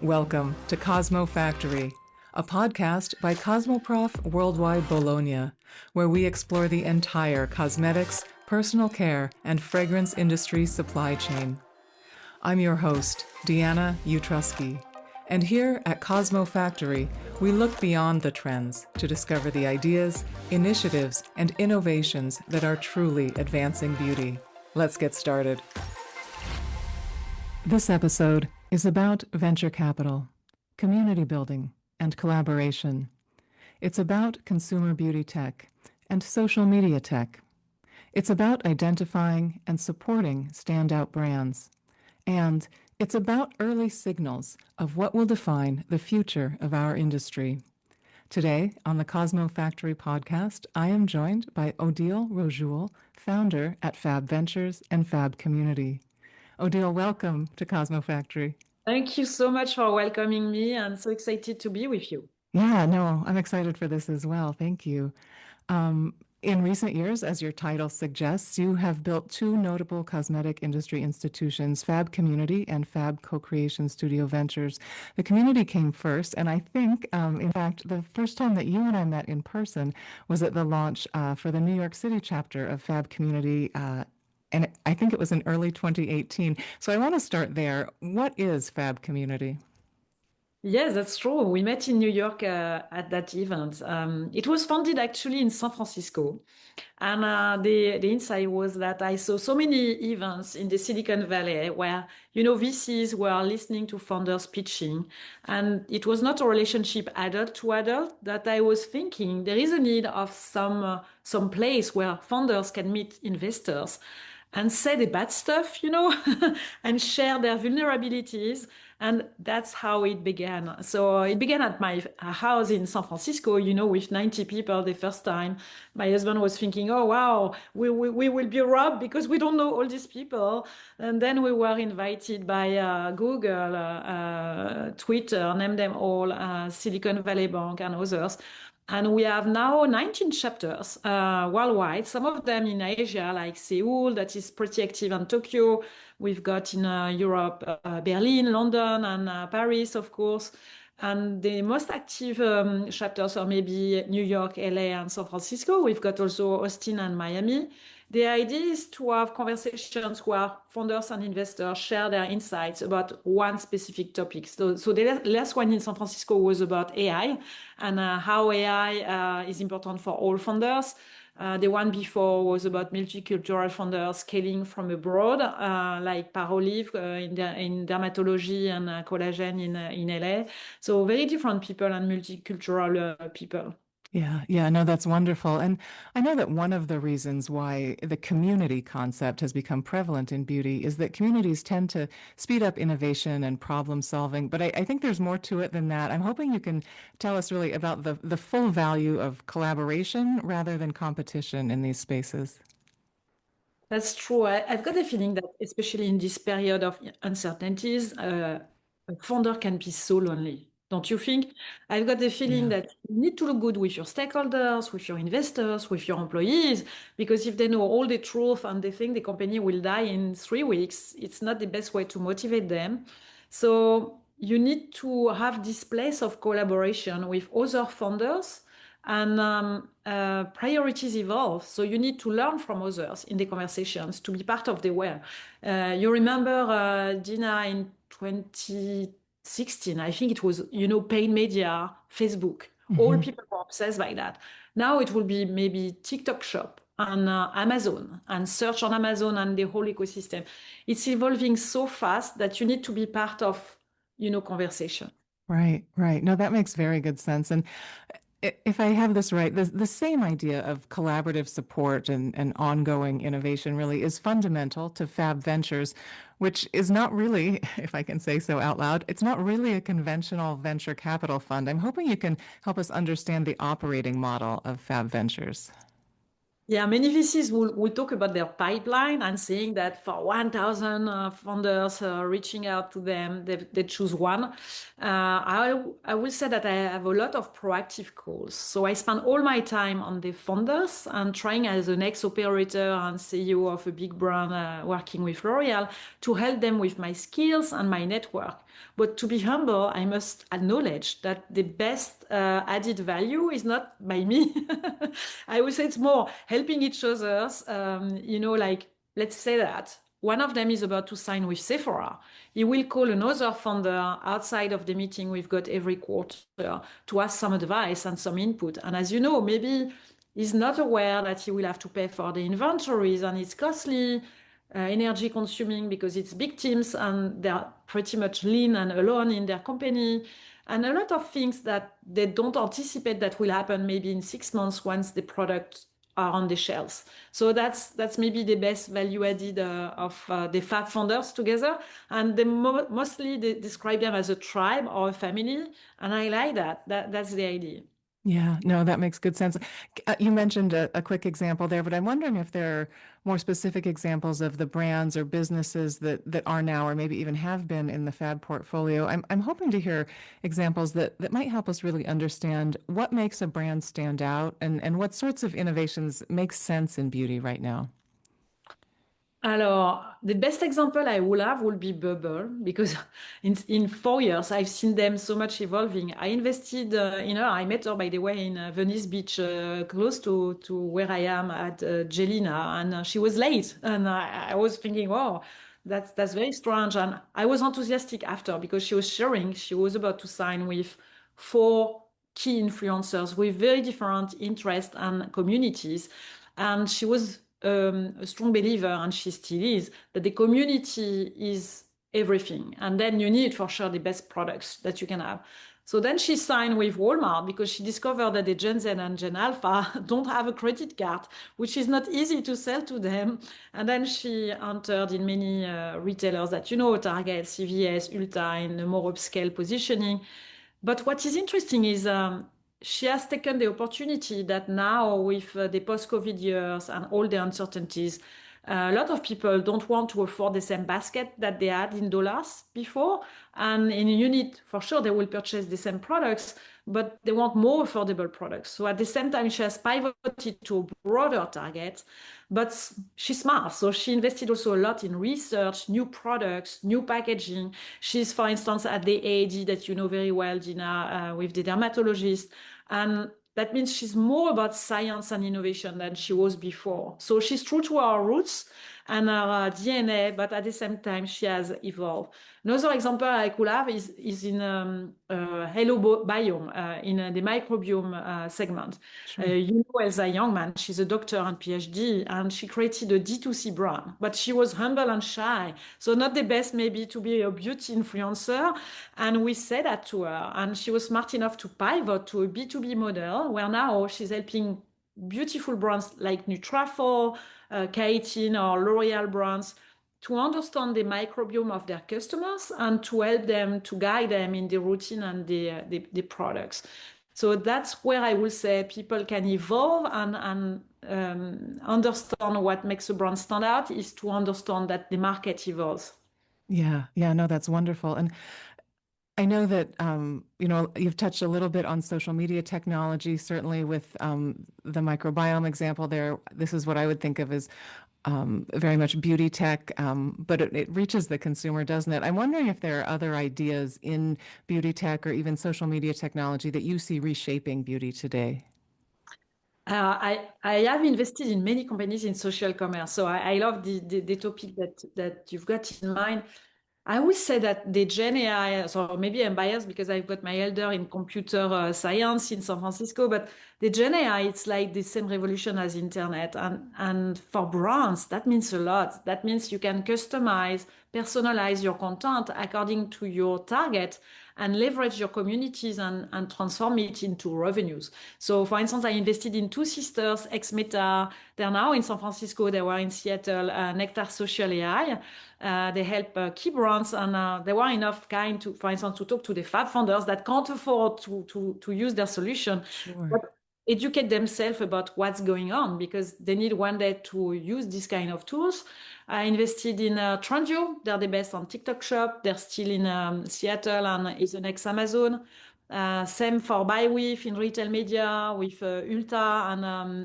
Welcome to CosmoFactory, a podcast by Cosmoprof Worldwide Bologna, where we explore the entire cosmetics, personal care, and fragrance industry supply chain. I'm your host, Deanna Utrusky, and here at CosmoFactory, we look beyond the trends to discover the ideas, initiatives, and innovations that are truly advancing beauty. Let's get started. This episode is about venture capital, community building, and collaboration. It's about consumer beauty tech and social media tech. It's about identifying and supporting standout brands. And it's about early signals of what will define the future of our industry. Today, on the CosmoFactory podcast, I am joined by Odile Roujol, founder at Fab Ventures and Fab Community. Odile, welcome to CosmoFactory. Thank you so much for welcoming me. I'm so excited to be with you. Yeah, no, I'm excited for this as well. Thank you. In recent years, as your title suggests, you have built two notable cosmetic industry institutions, Fab Community and Fab Co-Creation Studio Ventures. The community came first, and I think, in fact, the first time that you and I met in person was at the launch for the New York City chapter of Fab Community. And I think it was in early 2018. So I want to start there. What is Fab Community? Yes, that's true. We met in New York at that event. It was founded actually in San Francisco. And the insight was that I saw so many events in the Silicon Valley where, VCs were listening to founders pitching. And it was not a relationship adult to adult that I was thinking there is a need of some place where founders can meet investors and say the bad stuff, and share their vulnerabilities. And that's how it began. So it began at my house in San Francisco, with 90 people the first time. My husband was thinking, oh, wow, we will be robbed because we don't know all these people. And then we were invited by Google, Twitter, name them all, Silicon Valley Bank and others. And we have now 19 chapters worldwide, some of them in Asia, like Seoul, that is pretty active, and Tokyo. We've got in Europe, Berlin, London, and Paris, of course. And the most active chapters are maybe New York, LA, and San Francisco. We've got also Austin and Miami. The idea is to have conversations where founders and investors share their insights about one specific topic. So the last one in San Francisco was about AI and how AI is important for all founders. The one before was about multicultural founders scaling from abroad, like Parolive in dermatology and collagen in LA. So very different people and multicultural people. Yeah, no, that's wonderful. And I know that one of the reasons why the community concept has become prevalent in beauty is that communities tend to speed up innovation and problem solving. But I think there's more to it than that. I'm hoping you can tell us really about the full value of collaboration rather than competition in these spaces. That's true. I've got a feeling that, especially in this period of uncertainties, a founder can be so lonely. Don't you think? I've got the feeling Yeah. that you need to look good with your stakeholders, with your investors, with your employees, because if they know all the truth and they think the company will die in 3 weeks, it's not the best way to motivate them. So you need to have this place of collaboration with other founders and priorities evolve. So you need to learn from others in the conversations to be part of the where. You remember Dina in 2016, I think it was, paid media, Facebook. All Hmm. people were obsessed by that. Now it will be maybe TikTok shop and Amazon and search on Amazon and the whole ecosystem. It's evolving so fast that you need to be part of, conversation. Right, right. No, that makes very good sense. And if I have this right, the same idea of collaborative support and ongoing innovation really is fundamental to Fab Ventures, which is not really, if I can say so out loud, it's not really a conventional venture capital fund. I'm hoping you can help us understand the operating model of Fab Ventures. Yeah, many VCs will talk about their pipeline and saying that for 1,000 founders reaching out to them, they choose one. I will say that I have a lot of proactive calls. So I spend all my time on the founders and trying as an ex-operator and CEO of a big brand working with L'Oreal to help them with my skills and my network. But to be humble, I must acknowledge that the best added value is not by me. I would say it's more helping each others. Like let's say that one of them is about to sign with Sephora. He will call another founder outside of the meeting we've got every quarter to ask some advice and some input. And as you know, maybe he's not aware that he will have to pay for the inventories and it's costly, energy consuming because it's big teams and they're pretty much lean and alone in their company. And a lot of things that they don't anticipate that will happen maybe in 6 months once the products are on the shelves. So that's maybe the best value added of the Fab founders together. And they mostly they describe them as a tribe or a family. And I like that. That's the idea. Yeah, no, that makes good sense. You mentioned a quick example there, but I'm wondering if there are more specific examples of the brands or businesses that are now or maybe even have been in the Fab portfolio. I'm hoping to hear examples that might help us really understand what makes a brand stand out and what sorts of innovations make sense in beauty right now. Alors, the best example I will have will be Bubble because in 4 years I've seen them so much evolving. I invested in her. I met her, by the way, in Venice Beach, close to where I am at Jelena, and she was late. And I was thinking, wow, that's very strange. And I was enthusiastic after because she was sharing she was about to sign with four key influencers with very different interests and communities. And she was a strong believer, and she still is, that the community is everything. And then you need for sure the best products that you can have. So then she signed with Walmart because she discovered that the Gen Z and Gen Alpha don't have a credit card, which is not easy to sell to them. And then she entered in many retailers that you know, Target, CVS, Ulta, in a more upscale positioning. But what is interesting is she has taken the opportunity that now, with the post-COVID years and all the uncertainties, a lot of people don't want to afford the same basket that they had in dollars before. And in a unit, for sure, they will purchase the same products, but they want more affordable products. So at the same time, she has pivoted to a broader target, but she's smart. So she invested also a lot in research, new products, new packaging. She's, for instance, at the AAD that you know very well, Gina, with the dermatologist. And that means she's more about science and innovation than she was before. So she's true to our roots and our DNA, but at the same time, she has evolved. Another example I could have is in Hello Biome, in the microbiome segment. Sure. You know, as a young man, she's a doctor and PhD, and she created a D2C brand, but she was humble and shy. So not the best maybe to be a beauty influencer. And we said that to her, and she was smart enough to pivot to a B2B model, where now she's helping beautiful brands like Nutrafol, Keratin, or L'Oreal brands to understand the microbiome of their customers and to help them, to guide them in the routine and the products. So that's where I will say people can evolve and understand what makes a brand stand out is to understand that the market evolves. Yeah, yeah, no, that's wonderful. And I know that you've touched a little bit on social media technology, certainly with the microbiome example there. This is what I would think of as very much beauty tech, but it reaches the consumer, doesn't it? I'm wondering if there are other ideas in beauty tech or even social media technology that you see reshaping beauty today. I have invested in many companies in social commerce, so I love the topic that you've got in mind. I would say that the Gen AI, so maybe I'm biased because I've got my elder in computer science in San Francisco, but the Gen AI, it's like the same revolution as internet. And for brands, that means a lot. That means you can customize, personalize your content according to your target and leverage your communities and transform it into revenues. So for instance, I invested in two sisters, ex-Meta. They're now in San Francisco. They were in Seattle, Nectar Social AI. They help key brands, and they were enough kind to, for instance, to talk to the Fab founders that can't afford to use their solution, Sure. but educate themselves about what's going on because they need one day to use this kind of tools. I invested in Trendio. They're the best on TikTok Shop. They're still in Seattle and is an ex-Amazon. Same for BuyWith in retail media with Ulta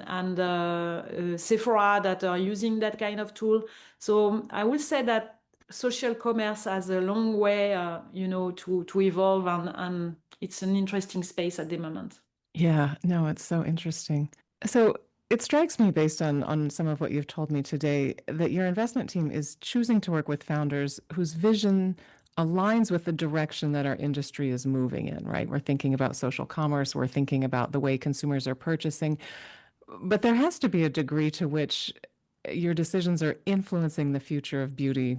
and Sephora that are using that kind of tool. So I will say that social commerce has a long way, to evolve, and it's an interesting space at the moment. Yeah, no, it's so interesting. So it strikes me based on some of what you've told me today that your investment team is choosing to work with founders whose vision aligns with the direction that our industry is moving in, right? We're thinking about social commerce, we're thinking about the way consumers are purchasing, but there has to be a degree to which your decisions are influencing the future of beauty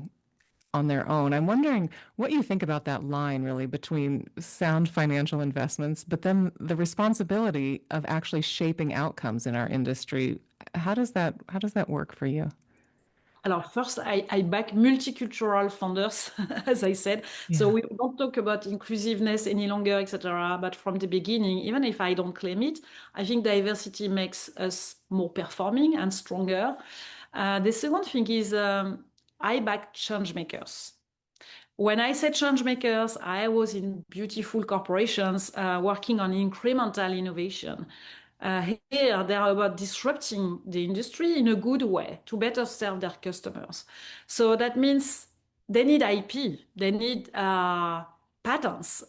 on their own. I'm wondering what you think about that line really between sound financial investments, but then the responsibility of actually shaping outcomes in our industry. How does that work for you? Alors first, I back multicultural founders, as I said. So Yeah. we don't talk about inclusiveness any longer, etc. But from the beginning, even if I don't claim it, I think diversity makes us more performing and stronger. The second thing is I back change makers. When I said change makers, I was in beautiful corporations working on incremental innovation. Here, they are about disrupting the industry in a good way to better serve their customers. So that means they need IP, they need patents,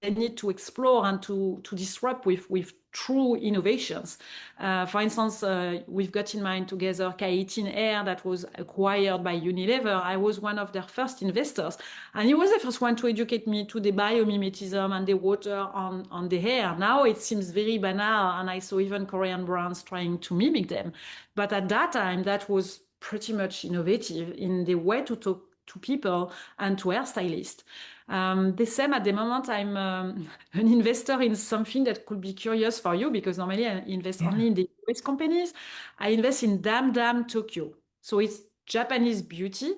they need to explore and to disrupt with true innovations. For instance, we've got in mind together K18 Air that was acquired by Unilever. I was one of their first investors, and he was the first one to educate me to the biomimetism and the water on the hair. Now it seems very banal, and I saw even Korean brands trying to mimic them. But at that time, that was pretty much innovative in the way to talk to people and to hairstylists. The same at the moment, I'm an investor in something that could be curious for you because normally I invest Yeah. only in the US companies. I invest in Dam Tokyo. So it's Japanese beauty.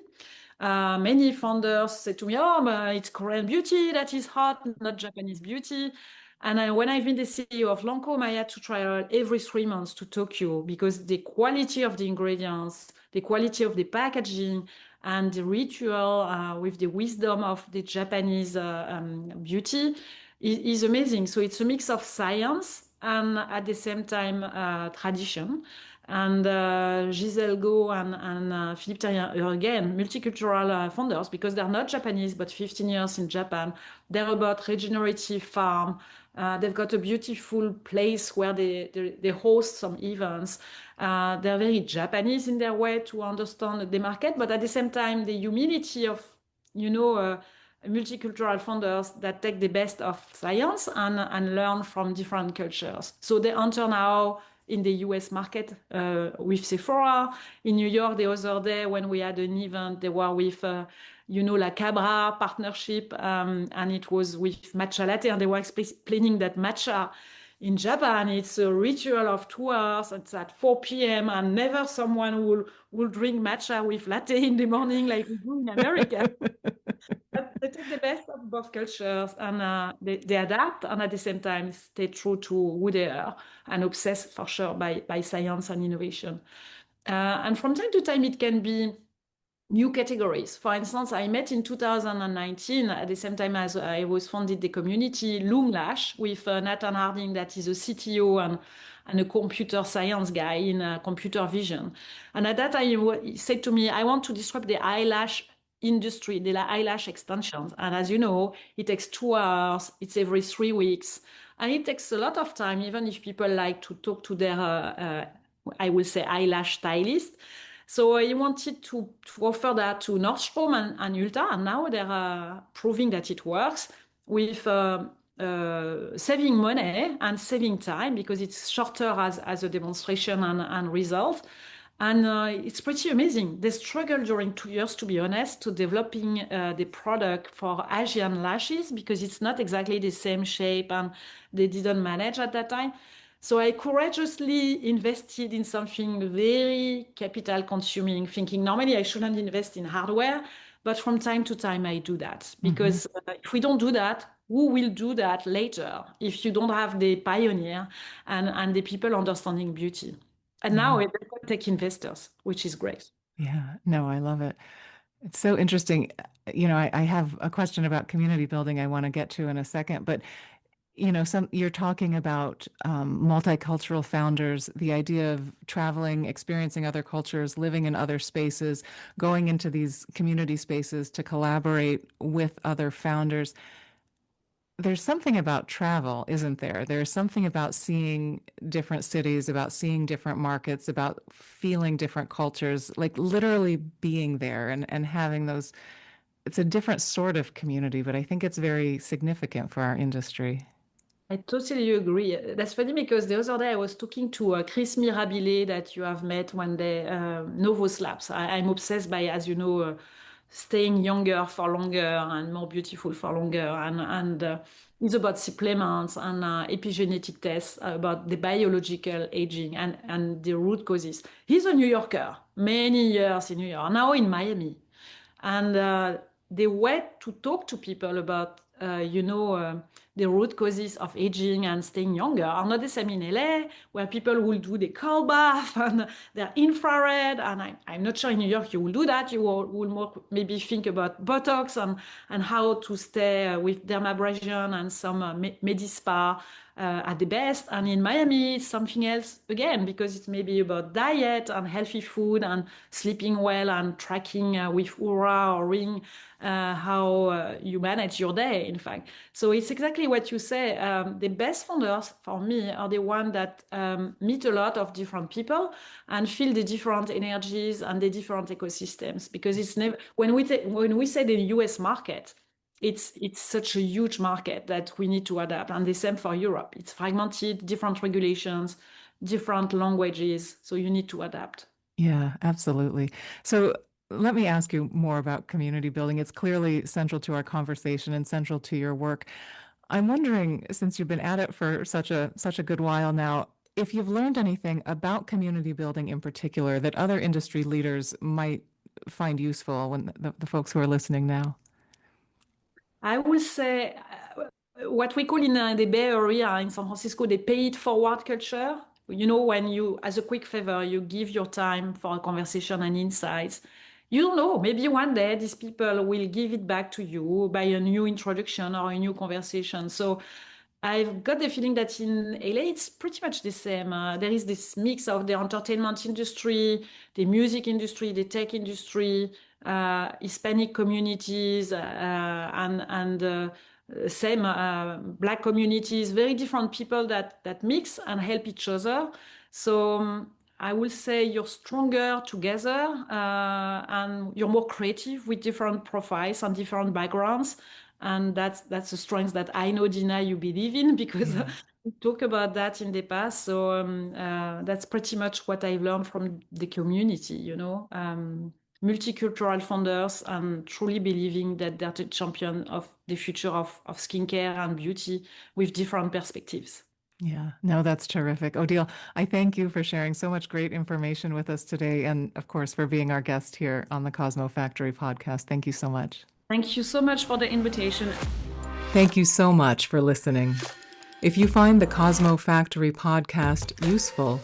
Many founders say to me, "Oh, but it's Korean beauty that is hot, not Japanese beauty." And when I've been the CEO of Lancôme, I had to travel every 3 months to Tokyo because the quality of the ingredients, the quality of the packaging, and the ritual with the wisdom of the Japanese beauty is amazing. So it's a mix of science and at the same time tradition. And Giselle Go and Philippe Terrien are again multicultural founders because they're not Japanese, but 15 years in Japan. They're about regenerative farm. They've got a beautiful place where they host some events. They're very Japanese in their way to understand the market, but at the same time, the humility of, you know, multicultural founders that take the best of science and learn from different cultures. So they enter now in the US market with Sephora. In New York, the other day when we had an event, they were with La Cabra partnership, and it was with matcha latte, and they were explaining that matcha in Japan, it's a ritual of 2 hours. It's at 4 p.m. and never someone will drink matcha with latte in the morning like we do in America. But they take the best of both cultures and they adapt and at the same time stay true to who they are and obsessed for sure by science and innovation. And from time to time, it can be new categories. For instance, I met in 2019 at the same time as I was founded the community Loom Lash with Nathan Harding, that is a CTO and a computer science guy in computer vision. And at that time, he said to me, I want to disrupt the eyelash industry, the eyelash extensions. And as you know, it takes 2 hours, it's every 3 weeks. And it takes a lot of time, even if people like to talk to their, I will say, eyelash stylist. So he wanted to offer that to Nordstrom and Ulta, and now they're proving that it works with saving money and saving time because it's shorter as a demonstration and result. And it's pretty amazing. They struggled during 2 years, to be honest, to developing the product for Asian lashes because it's not exactly the same shape and they didn't manage at that time. So I courageously invested in something very capital consuming, thinking normally I shouldn't invest in hardware, but from time to time I do that Hmm. because if we don't do that, who will do that later if you don't have the pioneer and the people understanding beauty? And now Yeah. it's tech investors, which is great. Yeah. No, I love it. It's so interesting. I have a question about community building I want to get to in a second, but You're talking about multicultural founders, the idea of traveling, experiencing other cultures, living in other spaces, going into these community spaces to collaborate with other founders. There's something about travel, isn't there? There's something about seeing different cities, about seeing different markets, about feeling different cultures, like literally being there and having those. It's a different sort of community, but I think it's very significant for our industry. I totally agree. That's funny because the other day I was talking to Chris Mirabile that you have met one day, Novos Labs. I'm obsessed by, as you know, staying younger for longer and more beautiful for longer. And it's about supplements and epigenetic tests about the biological aging and the root causes. He's a New Yorker, many years in New York, now in Miami. And the way to talk to people about, the root causes of aging and staying younger are not the same in LA, where people will do the cold bath and their infrared. And I'm not sure in New York you will do that. You will more maybe think about Botox and how to stay with dermabrasion and some Medispa at the best. And in Miami, it's something else again, because it's maybe about diet and healthy food and sleeping well and tracking with Oura or Ring how you manage your day, in fact. So it's exactly what you say. The best founders for me are the ones that meet a lot of different people and feel the different energies and the different ecosystems. Because it's never when we say the US market, it's such a huge market that we need to adapt. And the same for Europe. It's fragmented, different regulations, different languages. So you need to adapt. Yeah, absolutely. So let me ask you more about community building. It's clearly central to our conversation and central to your work. I'm wondering, since you've been at it for such a good while now, if you've learned anything about community building in particular that other industry leaders might find useful when the folks who are listening now. I will say what we call in the Bay Area in San Francisco, the pay it forward culture. You know, when you, as a quick favor, you give your time for a conversation and insights. You don't know, maybe one day these people will give it back to you by a new introduction or a new conversation. So I've got the feeling that in LA, it's pretty much the same. There is this mix of the entertainment industry, the music industry, the tech industry, Hispanic communities, and same Black communities, very different people that mix and help each other. So I will say you're stronger together, and you're more creative with different profiles and different backgrounds. And that's a strength that I know, Dina, you believe in, because Yeah. we talked about that in the past. So that's pretty much what I've learned from the community, multicultural founders and truly believing that they're the champion of the future of skincare and beauty with different perspectives. Yeah, no, that's terrific. Odile, I thank you for sharing so much great information with us today. And of course, for being our guest here on the Cosmo Factory podcast. Thank you so much. Thank you so much for the invitation. Thank you so much for listening. If you find the Cosmo Factory podcast useful,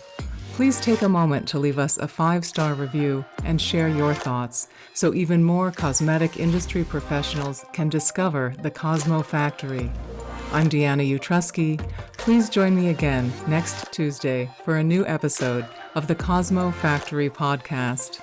please take a moment to leave us a 5-star review and share your thoughts so even more cosmetic industry professionals can discover the Cosmo Factory. I'm Deanna Utrusky. Please join me again next Tuesday for a new episode of the Cosmo Factory podcast.